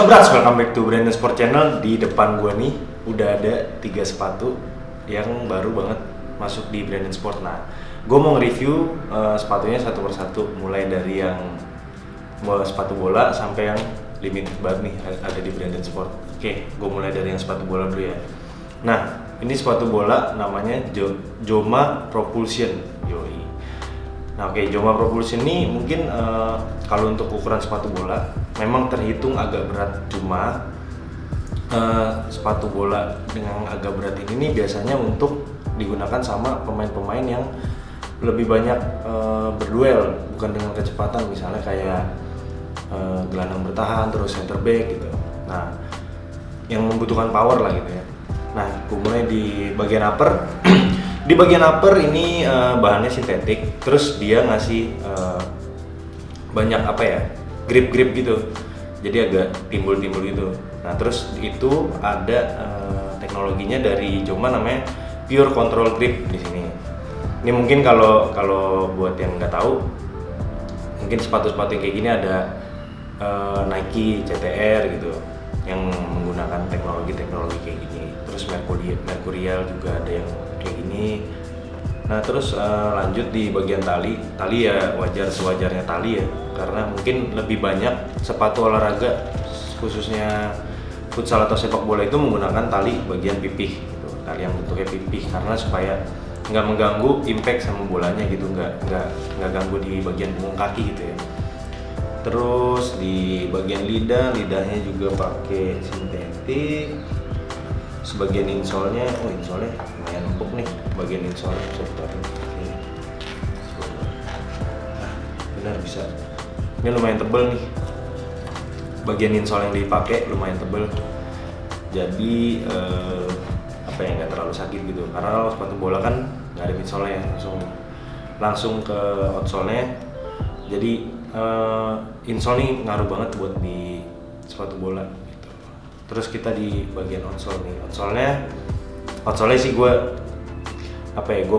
Sobrats, welcome back to Brandon Sport Channel. Di depan gue nih udah ada 3 sepatu yang baru banget masuk di Brandon Sport. Nah, gue mau nge-review sepatunya satu persatu, mulai dari yang sepatu bola sampai yang limited banget nih ada di Brandon Sport. Oke, gue mulai dari yang sepatu bola dulu ya. Nah, ini sepatu bola namanya Joma Propulsion. Yoi. Nah, oke, Joma Propulsion ini mungkin kalau untuk ukuran sepatu bola memang terhitung agak berat, cuma sepatu bola dengan agak berat ini nih biasanya untuk digunakan sama pemain-pemain yang lebih banyak berduel, bukan dengan kecepatan, misalnya kayak gelandang bertahan, terus center back gitu. Nah, yang membutuhkan power lah gitu ya. Nah, gue mulai di bagian upper. Di bagian upper ini bahannya sintetik, terus dia ngasih banyak apa ya, grip-grip gitu, jadi agak timbul-timbul gitu. Nah, terus itu ada teknologinya dari Joma namanya Pure Control Grip di sini. Ini mungkin kalau buat yang nggak tahu, mungkin sepatu-sepatu yang kayak gini ada Nike, CTR gitu, yang menggunakan teknologi kayak gini. Terus Mercurial juga ada yang kayak gini. Nah, terus lanjut di bagian tali ya wajar sewajarnya tali ya, karena mungkin lebih banyak sepatu olahraga khususnya futsal atau sepak bola itu menggunakan tali bagian pipih gitu, tali yang bentuknya pipih, karena supaya nggak mengganggu impact sama bolanya gitu, nggak ganggu di bagian punggung kaki gitu ya. Terus di bagian lidahnya juga pakai sintetik. Sebagian insole-nya lumayan empuk nih, bagian insole-nya bisa ditaruh. Nah, benar bisa. Ini lumayan tebel nih. Bagian insole yang dipakai lumayan tebel. Jadi apa ya, nggak terlalu sakit gitu. Karena kalau sepatu bola kan nggak ada midsole-nya, langsung ke outsole-nya. Jadi insole ini ngaruh banget buat di sepatu bola. Terus kita di bagian outsole nih. Outsole sih gue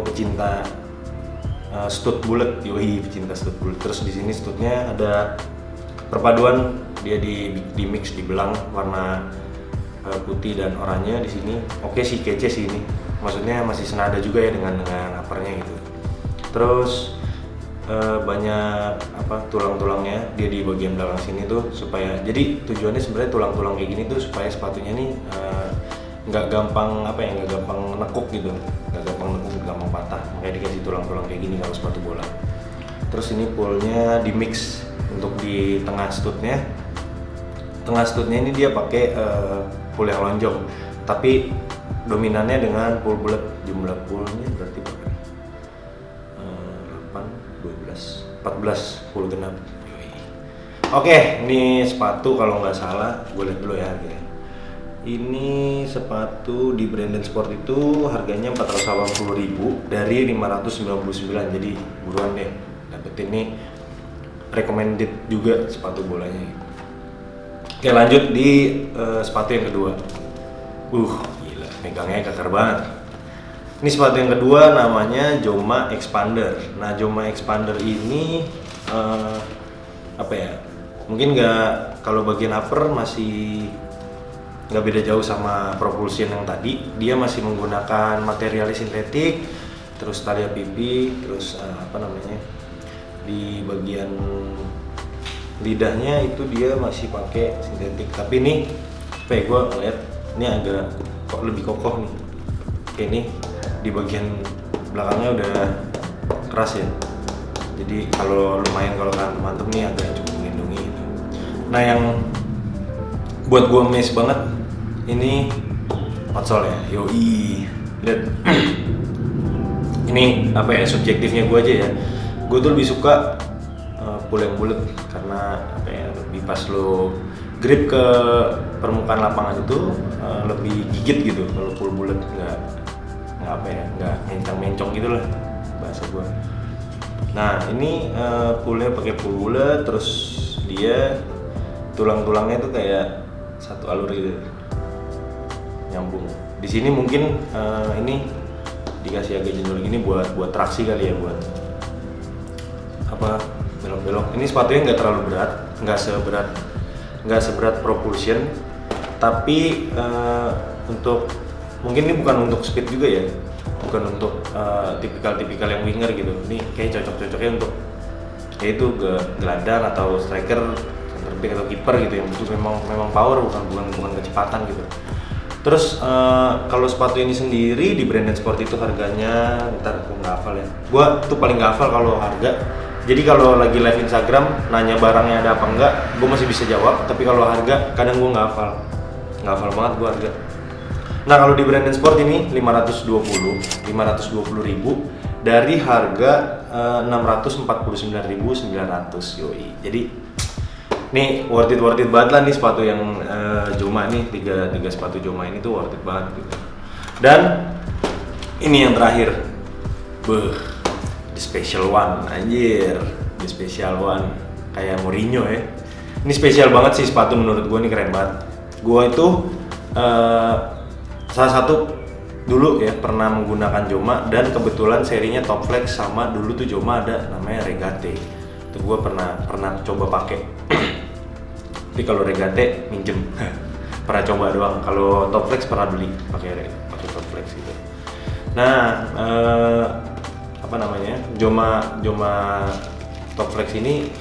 pecinta stud bulat, pecinta stud bulat. Terus di sini studnya ada perpaduan, dia di mix, dibelang warna putih dan oranye di sini. Oke sih, kece sih ini. Maksudnya masih senada juga ya dengan uppernya gitu. Terus banyak tulang-tulangnya dia di bagian belakang sini tuh, supaya jadi tujuannya sebenarnya tulang-tulang kayak gini tuh supaya sepatunya nih nggak gampang nekuk gitu, gampang patah, makanya dikasih tulang-tulang kayak gini kalau sepatu bola. Terus ini poolnya di mix untuk di tengah studnya ini dia pakai pool yang lonjong, tapi dominannya dengan pool bulat. Jumlah poolnya berarti 14 full genap. Oke, ini sepatu kalau nggak salah, gue lihat dulu ya harganya. Ini sepatu di Brandon Sport itu harganya 480.000 dari 599. Jadi buruan deh dapetin, ini recommended juga sepatu bolanya. Oke, lanjut di sepatu yang kedua. Gila, megangnya kakar banget. Ini sepatu yang kedua namanya Joma Expander. Nah, Joma Expander ini mungkin nggak, kalau bagian upper masih nggak beda jauh sama Propulsion yang tadi. Dia masih menggunakan material sintetik, terus tali pipi, terus di bagian lidahnya itu dia masih pakai sintetik. Tapi ini gue ngeliat ini agak lebih kokoh nih. Oke, ini di bagian belakangnya udah keras ya, jadi kalau mantep nih agak cukup melindungi gitu. Nah, yang buat gua amazed banget ini outsole ya. Lihat. Ini subjektifnya gua aja ya, gua tuh lebih suka pool yang bulat, karena lebih pas lo grip ke permukaan lapangan itu lebih gigit gitu. Kalau pool bulat nggak mencong-mencong gitu lah bahasa gua. Nah, ini poolnya pakai pool bulat, terus dia tulang-tulangnya tuh kayak satu alur gitu, nyambung. Di sini mungkin ini dikasih agak jendul gini buat traksi kali ya, buat belok-belok. Ini sepatunya nggak terlalu berat, nggak nggak seberat Propulsion, tapi untuk mungkin ini bukan untuk speed juga ya, bukan untuk tipikal yang winger gitu. Ini kayak cocoknya untuk yaitu gelandang atau striker, center back atau kiper gitu yang butuh memang power, bukan kecepatan gitu. Terus kalau sepatu ini sendiri di Branded Sport itu harganya, ntar aku nggak hafal ya. Gua tuh paling nggak hafal kalau harga. Jadi kalau lagi live Instagram nanya barangnya ada apa enggak, gue masih bisa jawab. Tapi kalau harga kadang gue nggak hafal banget gue harga. Nah kalau di Branded Sport ini 520.000 dari harga 649.900 yoi. Jadi nih worth it banget lah nih sepatu yang Joma nih, tiga sepatu Joma ini tuh worth it banget gitu. Dan ini yang terakhir, the special one, anjir, the special one kayak Mourinho ya. Ini spesial banget sih sepatu menurut gue, nih keren banget. Gue itu salah satu dulu ya pernah menggunakan Joma, dan kebetulan serinya Top Flex sama dulu tuh Joma ada namanya Regate. Itu gue pernah coba pakai. Tapi kalau Regate minjem, pernah coba doang. Kalau Top Flex pernah beli pakai Top Flex gitu. Nah, apa namanya, Joma Top Flex ini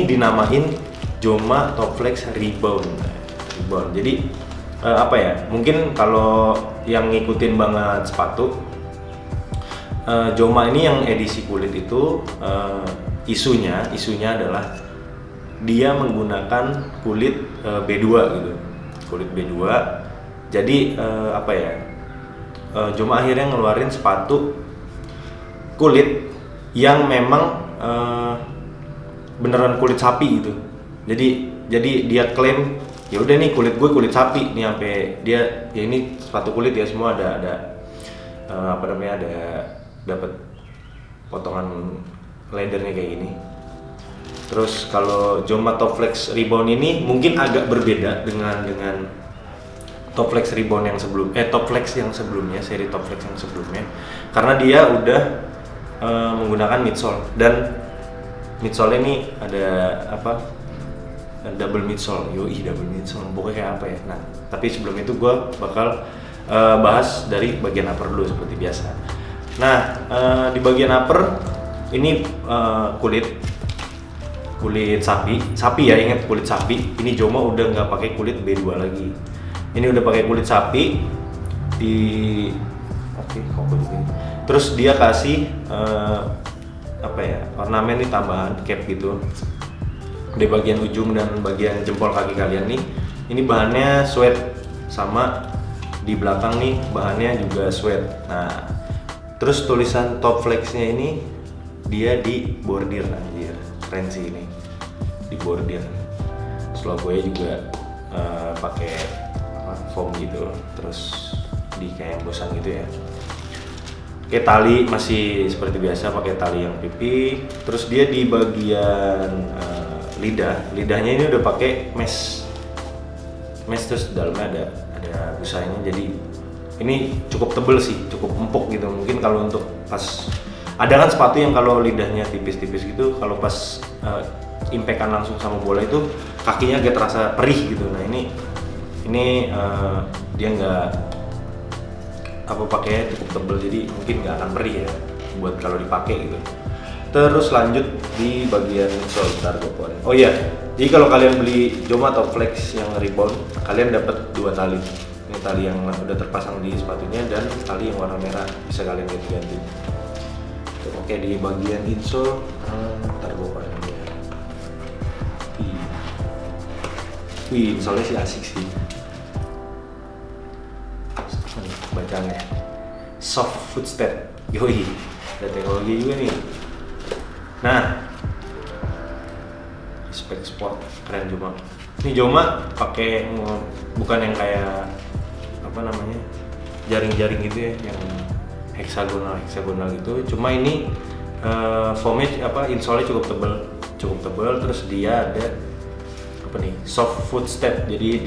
dinamain Joma Top Flex Rebound. Jadi apa ya, mungkin kalau yang ngikutin banget sepatu Joma ini yang edisi kulit itu isunya adalah dia menggunakan kulit B2 gitu, kulit B2. Jadi apa ya, Joma akhirnya ngeluarin sepatu kulit yang memang beneran kulit sapi gitu. Jadi dia klaim ya udah nih kulit gue kulit sapi nih, sampai dia ya ini sepatu kulit ya semua ada apa namanya, ada dapat potongan leathernya kayak gini. Terus kalau Joma Top Flex Rebound ini mungkin agak berbeda dengan Top Flex Rebound yang Top Flex yang sebelumnya, seri Top Flex yang sebelumnya, karena dia udah menggunakan midsole, dan midsole ini ada apa, double midsole, double midsole, pokoknya kayak apa ya. Nah, tapi sebelum itu gue bakal bahas dari bagian upper dulu seperti biasa. Nah, di bagian upper ini kulit sapi ya, ingat kulit sapi. Ini Joma udah nggak pakai kulit B2 lagi. Ini udah pakai kulit sapi kok begini. Terus dia kasih apa ya, ornamen nih, tambahan cap gitu di bagian ujung dan bagian jempol kaki kalian nih. Ini bahannya suede, sama di belakang nih bahannya juga suede. Nah, terus tulisan Top Flex-nya ini dia di bordir, anjir, keren sih ini, di bordir. Terus logonya juga pakai foam gitu, terus di kayak embosan gitu ya. Oke, tali masih seperti biasa pakai tali yang pipi. Terus dia di bagian lidahnya ini udah pakai mesh, terus di dalamnya ada busanya. Jadi ini cukup tebel sih, cukup empuk gitu. Mungkin kalau untuk pas ada kan sepatu yang kalau lidahnya tipis-tipis gitu, kalau pas impact-an langsung sama bola itu kakinya agak terasa perih gitu. Nah ini dia nggak pakainya cukup tebel, jadi mungkin nggak akan perih ya buat kalau dipakai gitu. Terus lanjut di bagian midsole, bentar gue keluarin. Oh iya, jadi kalau kalian beli Joma Top Flex yang rebound, kalian dapat 2 tali. Ini tali yang udah terpasang di sepatunya dan tali yang warna merah, bisa kalian ganti-ganti. Oke, di bagian insole, bentar gue keluarin ya. Wih, insole-nya sih asik sih. Bacanya soft footstep, yoi, ada teknologi juga nih. Nah, Respect Sport, keren Joma. Ini Joma pakai bukan yang kayak apa namanya, jaring-jaring gitu ya, yang heksagonal gitu. Cuma ini foamnya insole-nya cukup tebal, terus dia ada apa nih, soft footstep. Jadi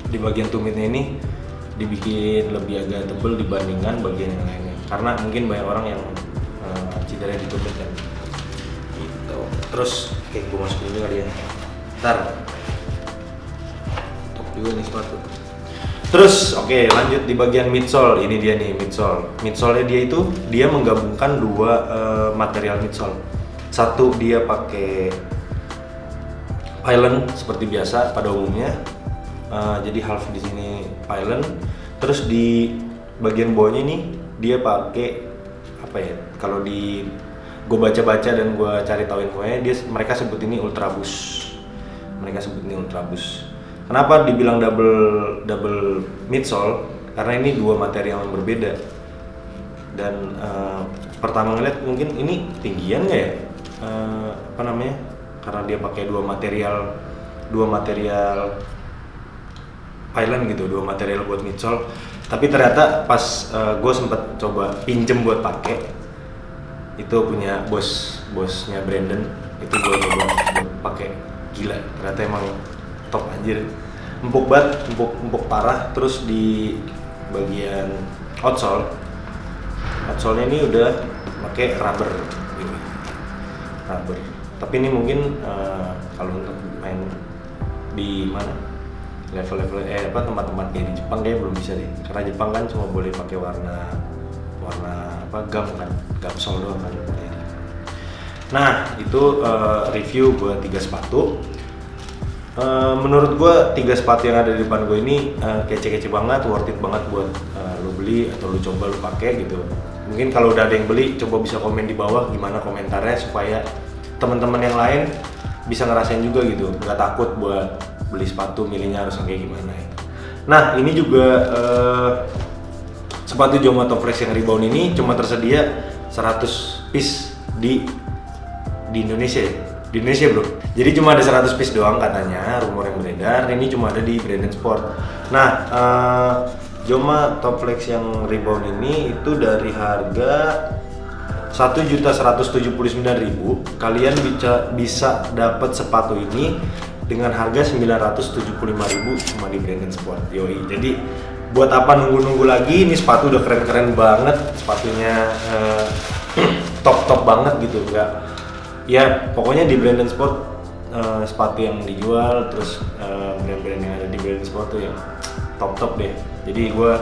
di bagian tumitnya ini dibikin lebih agak tebal dibandingkan bagian yang lainnya, karena mungkin banyak orang yang cedera di tumit kan gitu. Terus gue masukin dulu kali ya, ntar juga nih sepatu. Terus oke, lanjut di bagian midsole. Ini dia nih midsole. Midsole-nya dia menggabungkan dua material midsole. Satu dia pakai pylon seperti biasa pada umumnya. Jadi half di sini pylon. Terus di bagian bawahnya nih dia pakai apa ya? Kalau di gue baca-baca dan gue cari tahu infonya, mereka sebut ini Ultra Boost. Kenapa dibilang double midsole? Karena ini dua material yang berbeda. Dan pertama ngeliat mungkin ini tinggian nggak ya? Karena dia pakai dua material pylon gitu, dua material buat midsole. Tapi ternyata pas gue sempet coba pinjem buat pakai, itu punya bosnya Brandon, itu gue coba buat pakai, gila ternyata emang top anjir, empuk banget, empuk parah. Terus di bagian outsole-nya ini udah pakai rubber gitu. Tapi ini mungkin kalau untuk main di mana level-level tempat-tempat kayak di Jepang kayak belum bisa deh, karena Jepang kan cuma boleh pakai warna gum kan, gum sole doang kan. Nah itu review buat 3 sepatu. Menurut gue 3 sepatu yang ada di depan gue ini kece-kece banget, worth it banget buat lo beli atau lo coba lo pakai gitu. Mungkin kalau udah ada yang beli, coba bisa komen di bawah gimana komentarnya supaya teman-teman yang lain bisa ngerasain juga gitu, nggak takut buat beli sepatu, milihnya harus kayak gimana ya. Nah ini juga sepatu Joma Top Flex yang rebound ini cuma tersedia 100 piece di Indonesia ya? Di Indonesia bro. Jadi cuma ada 100 piece doang katanya, rumor yang beredar. Ini cuma ada di Brandon Sport. Nah, Joma Top Flex yang rebound ini itu dari harga 1.179.000, kalian bisa dapat sepatu ini dengan harga 975.000 cuma di Brandon Sport. Yoi. Jadi buat apa nunggu-nunggu lagi? Ini sepatu udah keren-keren banget, sepatunya top banget gitu, enggak? Ya pokoknya di Brandon Sport sepatu yang dijual, terus brand-brand yang ada di Brandon Sport tuh yang top deh. Jadi gue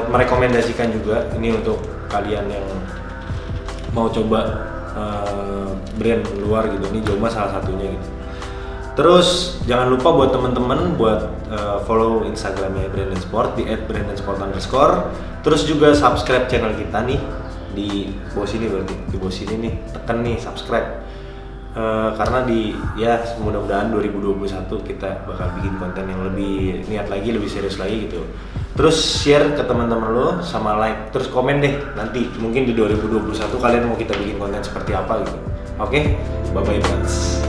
merekomendasikan juga ini untuk kalian yang mau coba brand luar gitu. Ini Joma salah satunya gitu. Terus jangan lupa buat teman-teman buat follow Instagramnya Brandon Sport di @brandonsport_. Terus juga subscribe channel kita nih di bawah sini, berarti di bawah sini nih, tekan nih subscribe. Karena mudah-mudahan 2021 kita bakal bikin konten yang lebih niat lagi, lebih serius lagi gitu. Terus share ke teman-teman lo, sama like, terus komen deh nanti mungkin di 2021 kalian mau kita bikin konten seperti apa gitu. Oke, bye bye friends.